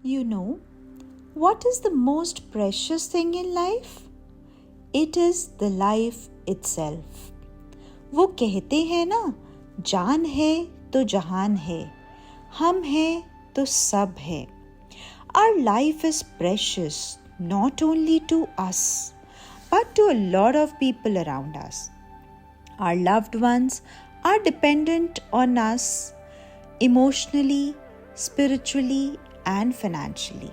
You know, what is the most precious thing in life? It is the life itself. वो कहते हैं ना, जान है तो जहान है, हम हैं तो सब है. Our life is precious not only to us, but to a lot of people around us. Our loved ones are dependent on us emotionally, spiritually, and financially.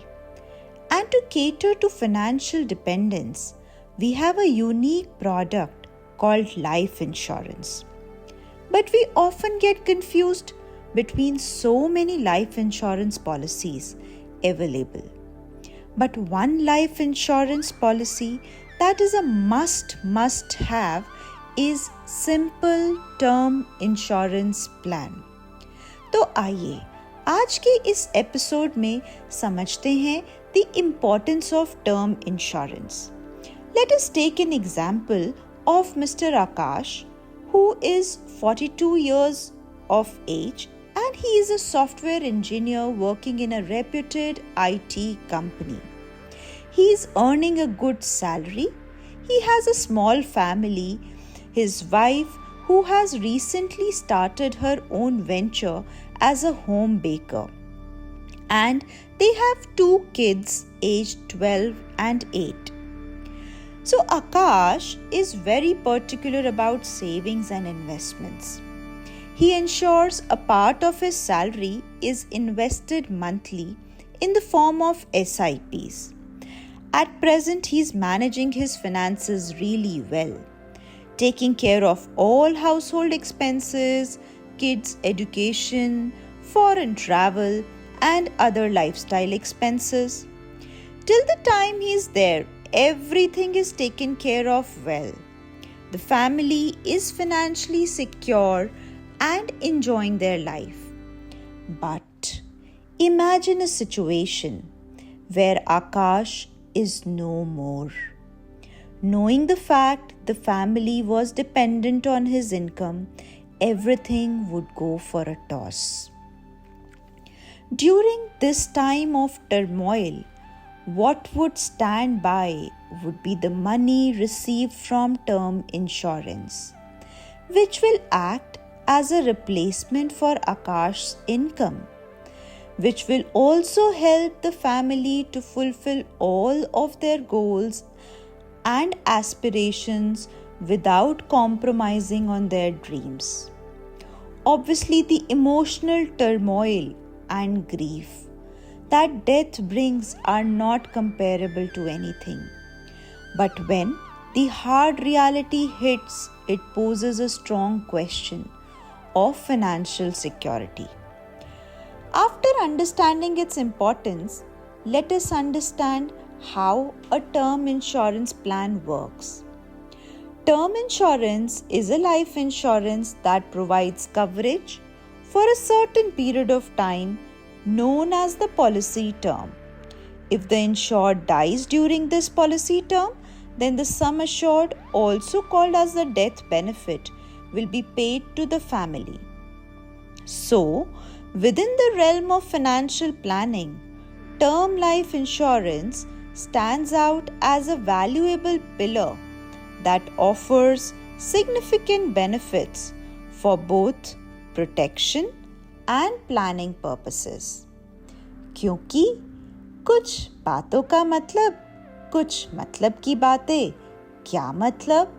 And to cater to financial dependence, we have a unique product called life insurance. But we often get confused between so many life insurance policies available. But one life insurance policy that is a must have is Simple Term Insurance Plan. तो आइए आज के इस episode में समझते हैं the importance of term insurance. Let us take an example of Mr. Akash, who is 42 years of age and he is a software engineer working in a reputed IT company. He is earning a good salary. He has a small family. His wife, who has recently started her own venture as a home baker. And they have 2 kids aged 12 and 8. So Akash is very particular about savings and investments. He ensures a part of his salary is invested monthly in the form of SIPs. At present, he is managing his finances really well, taking care of all household expenses, kids' education, foreign travel, and other lifestyle expenses. Till the time he is there, everything is taken care of well. The family is financially secure and enjoying their life. But imagine a situation where Akash is no more. Knowing the fact the family was dependent on his income, everything would go for a toss. During this time of turmoil, what would stand by would be the money received from term insurance, which will act as a replacement for Akash's income, which will also help the family to fulfill all of their goals and aspirations without compromising on their dreams. Obviously, the emotional turmoil and grief that death brings are not comparable to anything. But when the hard reality hits, it poses a strong question of financial security. After understanding its importance, let us understand how a term insurance plan works. Term insurance is a life insurance that provides coverage for a certain period of time known as the policy term. If the insured dies during this policy term, then the sum assured, also called as the death benefit, will be paid to the family. So, within the realm of financial planning, term life insurance stands out as a valuable pillar that offers significant benefits for both protection and planning purposes. क्योंकि कुछ बातों का मतलब, कुछ मतलब की बातें. क्या मतलब?